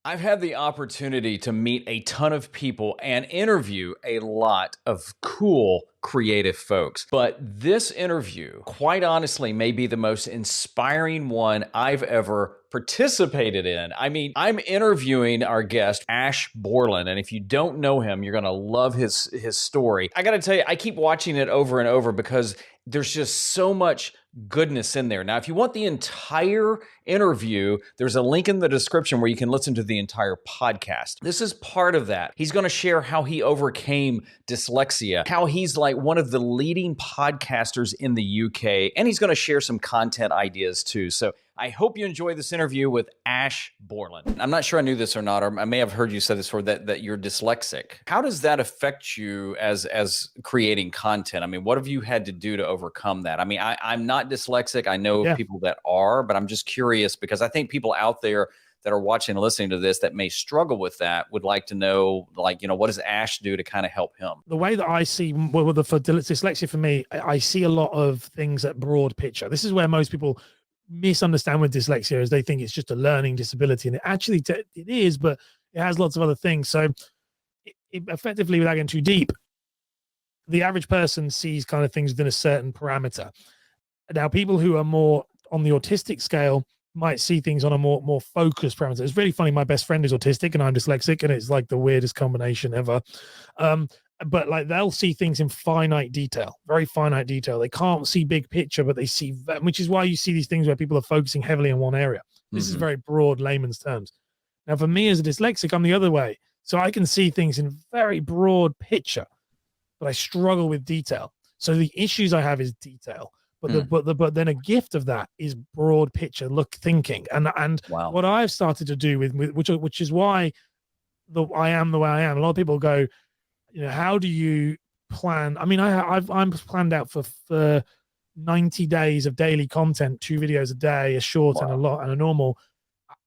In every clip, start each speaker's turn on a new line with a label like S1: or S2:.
S1: I've had the opportunity to meet a ton of people and interview a lot of cool creative folks. But this interview, quite honestly, may be the most inspiring one I've ever participated in. I mean, I'm interviewing our guest, Ash Borland. And if you don't know him, you're going to love his story. I got to tell you, I keep watching it over and over because there's just so much goodness in there. Now, if you want the entire interview, there's a link in the description where you can listen to the entire podcast. This is part of that. He's going to share how he overcame dyslexia, how he's like one of the leading podcasters in the UK, and he's going to share some content ideas too. So I hope you enjoy this interview with Ash Borland. I'm not sure I knew this or not, or I may have heard you say this before, that you're dyslexic. How does that affect you as creating content? I mean, what have you had to do to overcome that? I mean, I'm not dyslexic. I know people that are, but I'm just curious because I think people out there that are watching and listening to this that may struggle with that would like to know, like, what does Ash do to kind of help him?
S2: The way that I see, for dyslexia for me, I see a lot of things at broad picture. This is where most people misunderstand with dyslexia, is they think it's just a learning disability, and it is, but it has lots of other things. So it effectively, without getting too deep, the average person sees kind of things within a certain parameter. Now, people who are more on the autistic scale might see things on a more focused parameter. It's really funny. My best friend is autistic and I'm dyslexic, and it's like the weirdest combination ever. But like they'll see things in finite detail, very finite detail. They can't see big picture, but they see, which is why you see these things where people are focusing heavily in one area. This is very broad layman's terms. Now, for me as a dyslexic, I'm the other way. So I can see things in very broad picture, but I struggle with detail. So the issues I have is detail. But then a gift of that is broad picture thinking. And
S1: Wow.
S2: What I've started to do with which is why I am the way I am. A lot of people go, how do you plan? I mean, I'm planned out for 90 days of daily content, 2 videos a day, a short and a lot and a normal,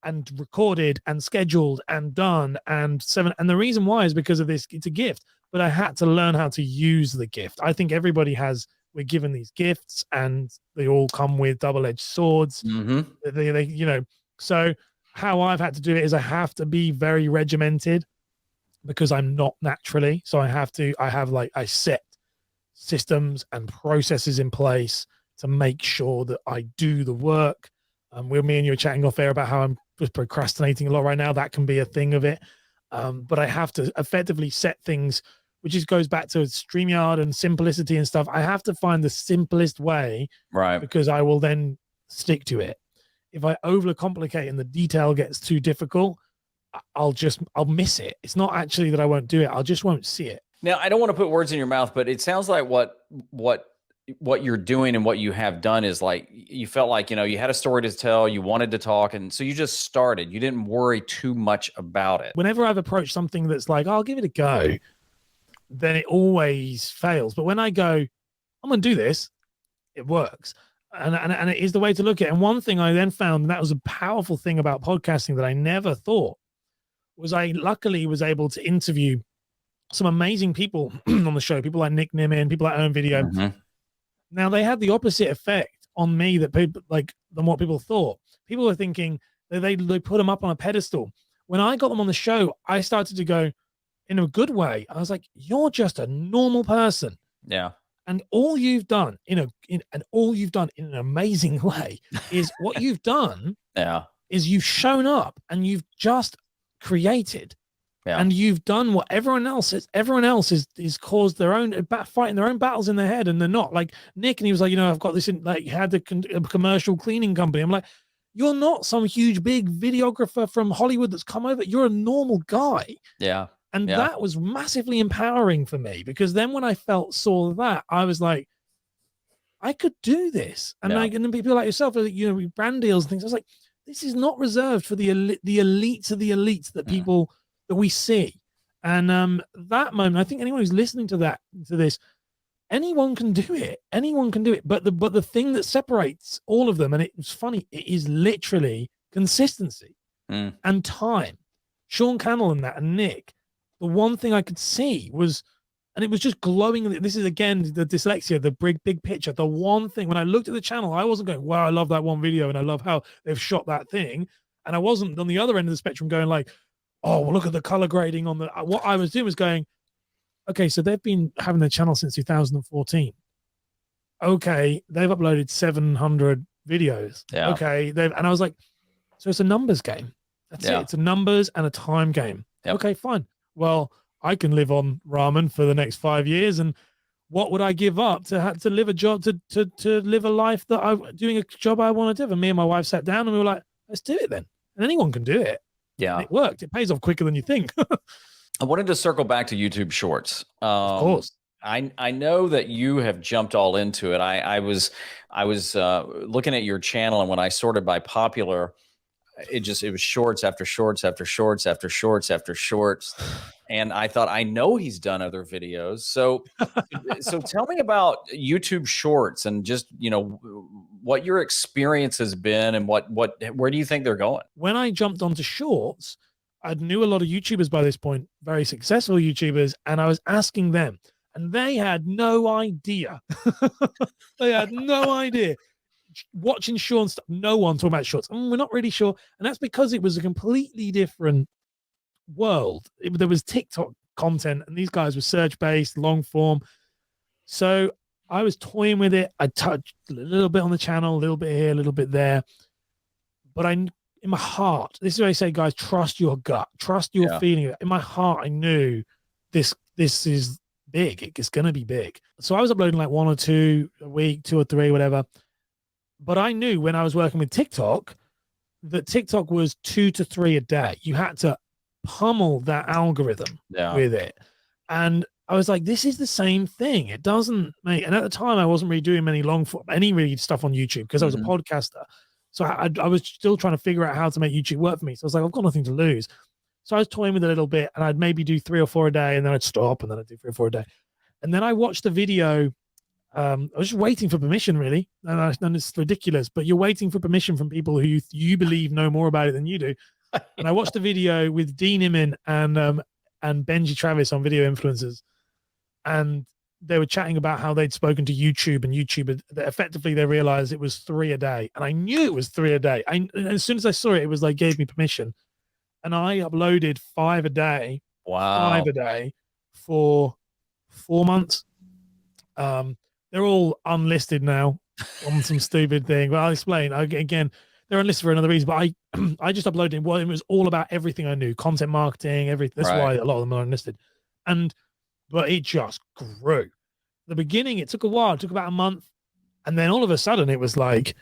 S2: and recorded and scheduled and done and 7. And the reason why is because of this. It's a gift, but I had to learn how to use the gift. I think everybody we're given these gifts and they all come with double-edged swords. So how I've had to do it is I have to be very regimented because I'm not naturally. So I set systems and processes in place to make sure that I do the work. Me and you were chatting off air about how I'm procrastinating a lot right now. That can be a thing of it. But I have to effectively set things, which goes back to StreamYard and simplicity and stuff. I have to find the simplest way,
S1: right?
S2: Because I will then stick to it. If I overcomplicate and the detail gets too difficult, I'll miss it. It's not actually that I won't do it. I just won't see it.
S1: Now, I don't want to put words in your mouth, but it sounds like what you're doing and what you have done is like, you felt like, you had a story to tell, you wanted to talk. And so you just started, you didn't worry too much about it.
S2: Whenever I've approached something that's like, I'll give it a go, then it always fails. But when I go, I'm going to do this, it works. And it is the way to look at it. And one thing I then found, and that was a powerful thing about podcasting that I never thought, was I luckily was able to interview some amazing people on the show, people like Nick Nimmin, people like Owen Video. Now, they had the opposite effect on me than what people thought. People were thinking that they put them up on a pedestal. When I got them on the show, I started to go in a good way. I was like, you're just a normal person.
S1: Yeah.
S2: And all you've done in an amazing way is what you've done is you've shown up and you've just created. Yeah. And you've done what everyone else is caused their own fighting their own battles in their head, and they're not. Like Nick, and he was like, I've got this he had a commercial cleaning company. I'm like, you're not some huge big videographer from Hollywood that's come over. You're a normal guy.
S1: Yeah.
S2: And that was massively empowering for me, because then when I saw that, I was like, I could do this. And and then people like yourself, brand deals and things. I was like, this is not reserved for the elites of the elites that people that we see. And that moment, I think anyone who's listening to this, anyone can do it. Anyone can do it. But the thing that separates all of them, and it's funny, it is literally consistency and time. Sean Cannell and Nick, the one thing I could see was, and it was just glowing. This is again the dyslexia, the big picture. The one thing, when I looked at the channel, I wasn't going, wow, I love that one video and I love how they've shot that thing. And I wasn't on the other end of the spectrum going like, oh, well, look at the color grading on the. What I was doing was going, okay, so they've been having their channel since 2014. Okay, they've uploaded 700 videos.
S1: Yeah.
S2: Okay, and I was like, so it's a numbers game. That's
S1: Yeah.
S2: it. It's a numbers and a time game.
S1: Yep.
S2: Okay, fine. Well, I can live on ramen for the next 5 years, and what would I give up to live a job to live a life that I'm doing a job I want to do? And me and my wife sat down and we were like, let's do it then. And anyone can do it.
S1: Yeah.
S2: And it worked. It pays off quicker than you think.
S1: I wanted to circle back to YouTube Shorts.
S2: Of course.
S1: I know that you have jumped all into it. I was looking at your channel, and when I sorted by popular, it was shorts after shorts after shorts after shorts after shorts. And I thought, I know he's done other videos. So tell me about YouTube Shorts and just, what your experience has been and where do you think they're going?
S2: When I jumped onto Shorts, I knew a lot of YouTubers by this point, very successful YouTubers, and I was asking them, and they had no idea. They had no idea. Watching Sean stuff, no one talking about Shorts. We're not really sure. And that's because it was a completely different world. There was TikTok content, and these guys were search-based, long form. So I was toying with it. I touched a little bit on the channel, a little bit here, a little bit there. But in my heart, this is what I say, guys, trust your gut, trust your feeling. In my heart, I knew this is big. It's going to be big. So I was uploading like 1 or 2 a week, 2 or 3, whatever. But I knew when I was working with TikTok that TikTok was 2 to 3 a day. You had to pummel that algorithm with it. And I was like, this is the same thing. It doesn't make, and at the time I wasn't really doing any really stuff on YouTube because I was a podcaster. So I was still trying to figure out how to make YouTube work for me. So I was like, I've got nothing to lose. So I was toying with it a little bit, and I'd maybe do 3 or 4 a day, and then I'd stop, and then I'd do 3 or 4 a day. And then I watched the video. I was just waiting for permission, really. And it's ridiculous, but you're waiting for permission from people who you believe know more about it than you do. And I watched a video with Dean Imin and Benji Travis on Video Influencers. And they were chatting about how they'd spoken to YouTube, and YouTube, effectively they realized it was 3 a day. And I knew it was 3 a day. And as soon as I saw it, it was like, gave me permission. And I uploaded 5 a day.
S1: Wow.
S2: 5 a day for 4 months. They're all unlisted now on some stupid thing, but I'll explain. Again, they're unlisted for another reason, but I just uploaded it was all about everything I knew, content marketing, everything. That's why a lot of them are unlisted. But it just grew. The beginning, it took a while. It took about a month. And then all of a sudden it was like,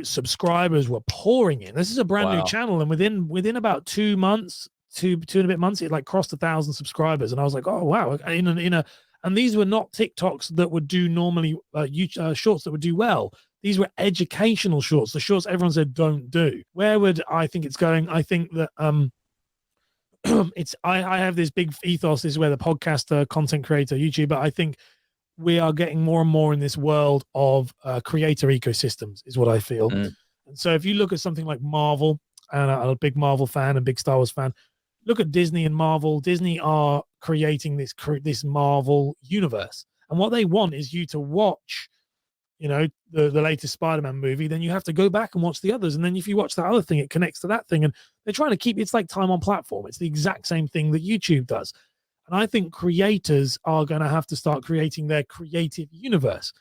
S2: subscribers were pouring in. This is a brand new channel. And within about 2 months, two and a bit months, it like crossed 1,000 subscribers. And I was like, oh, wow. And these were not TikToks that would do normally, shorts that would do well. These were educational shorts, the shorts everyone said don't do. Where would I think it's going? I think that I have this big ethos. This is where the podcaster, content creator, YouTuber, I think we are getting more and more in this world of creator ecosystems is what I feel. And so if you look at something like Marvel, and I'm a big Marvel fan and big Star Wars fan, look at Disney and Marvel. Disney are creating this Marvel universe. And what they want is you to watch, the latest Spider-Man movie, then you have to go back and watch the others. And then if you watch that other thing, it connects to that thing. And they're trying to keep, it's like time on platform. It's the exact same thing that YouTube does. And I think creators are going to have to start creating their creative universe.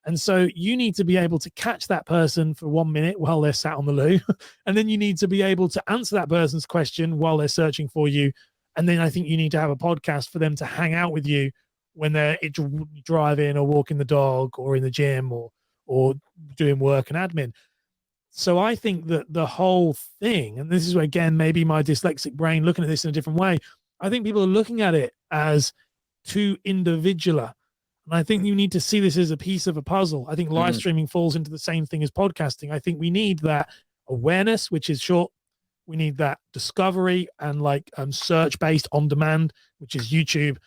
S2: And so you need to be able to catch that person for 1 minute while they're sat on the loo. And then you need to be able to answer that person's question while they're searching for you. And then I think you need to have a podcast for them to hang out with you when they're driving or walking the dog or in the gym or doing work and admin. So I think that the whole thing, and this is where, again, maybe my dyslexic brain looking at this in a different way, I think people are looking at it as too individual. And I think you need to see this as a piece of a puzzle. I think live streaming falls into the same thing as podcasting. I think we need that awareness, which is short. We need that discovery and search-based on demand, which is YouTube.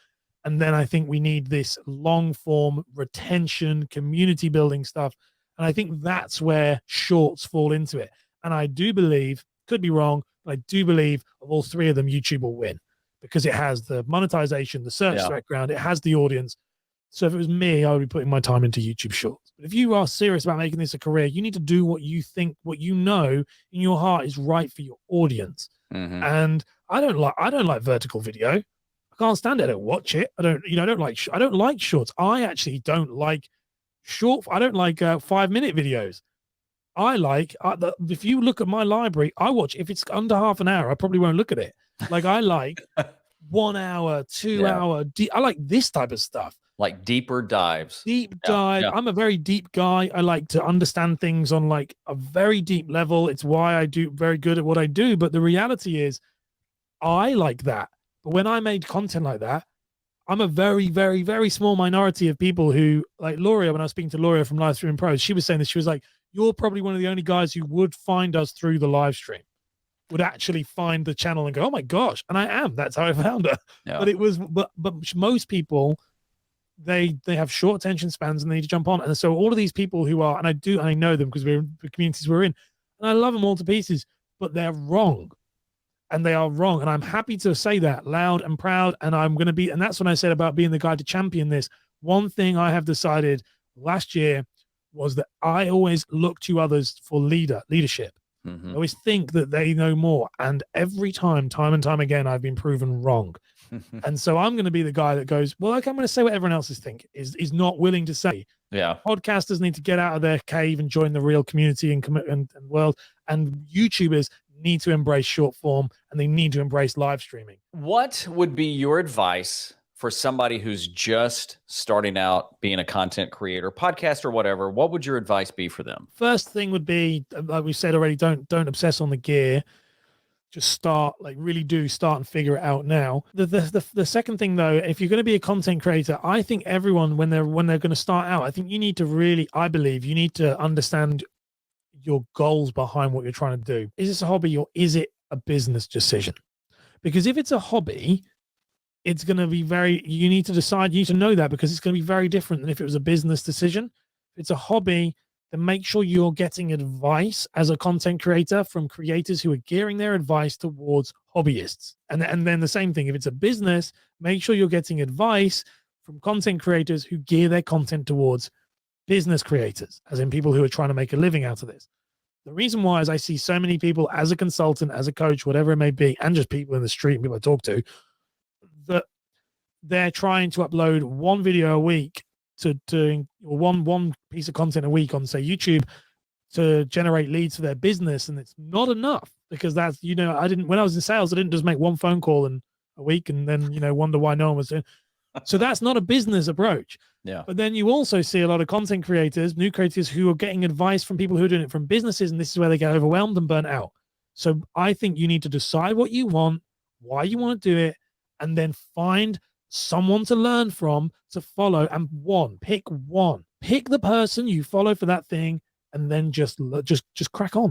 S2: And then I think we need this long-form retention, community building stuff. And I think that's where shorts fall into it. And I do believe, could be wrong, but I do believe of all 3 of them, YouTube will win because it has the monetization, the search background, it has the audience. So if it was me, I would be putting my time into YouTube Shorts. But if you are serious about making this a career, you need to do what you think, what you know in your heart is right for your audience.
S1: Mhm.
S2: And I don't like vertical video. I can't stand it. I don't watch it. I don't like shorts. I actually don't like I don't like 5-minute videos. I like if you look at my library, I watch if it's under half an hour, I probably won't look at it. Like I like 1 hour, 2
S1: Yeah.
S2: hour. I like this type of stuff.
S1: Like deeper dives.
S2: Deep
S1: Yeah,
S2: dive.
S1: yeah.
S2: I'm a very deep guy. I like to understand things on like a very deep level. It's why I do very good at what I do. But the reality is, I like that. But when I made content like that, I'm a very, very, very small minority of people who, like Loria, when I was speaking to Loria from Live Stream Pros, she was saying this. She was like, you're probably one of the only guys who would find us through the live stream, would actually find the channel and go, oh my gosh. And I am. That's how I found her.
S1: Yeah.
S2: But it was, but most people, they have short attention spans and they need to jump on. And so all of these people who are, and I know them because we're in the communities we're in, and I love them all to pieces, but they're wrong. And they are wrong. And I'm happy to say that loud and proud. And I'm going to be, and that's when I said about being the guy to champion this. One thing I have decided last year was that I always look to others for leadership. I always think that they know more. And every time and time again, I've been proven wrong. And so I'm going to be the guy that goes, well, okay, I'm going to say what everyone else is not willing to say.
S1: Yeah.
S2: Podcasters need to get out of their cave and join the real community and world. And YouTubers need to embrace short form and they need to embrace live streaming.
S1: What would be your advice for somebody who's just starting out being a content creator, podcast or whatever? What would your advice be for them?
S2: First thing would be, like we said already, don't obsess on the gear. Just start, like really do start and figure it out now. The second thing though, if you're going to be a content creator, I think everyone when they're going to start out, I think you need to really, I believe you need to understand your goals behind what you're trying to do. Is this a hobby or is it a business decision? Because if it's a hobby, it's going to be you need to decide, you need to know that because it's going to be very different than if it was a business decision. If it's a hobby, then make sure you're getting advice as a content creator from creators who are gearing their advice towards hobbyists. And then the same thing, if it's a business, make sure you're getting advice from content creators who gear their content towards business creators, as in people who are trying to make a living out of this. The reason why is I see so many people as a consultant, as a coach, whatever it may be, and just people in the street and people I talk to, that they're trying to upload one video a week to one piece of content a week on, say, YouTube to generate leads for their business. And it's not enough because that's, when I was in sales, I didn't just make one phone call in a week and then, wonder why no one was doing. So that's not a business approach.
S1: Yeah.
S2: But then you also see a lot of content creators, new creators who are getting advice from people who are doing it from businesses. And this is where they get overwhelmed and burnt out. So I think you need to decide what you want, why you want to do it, and then find someone to learn from, to follow, and pick the person you follow for that thing, and then just crack on.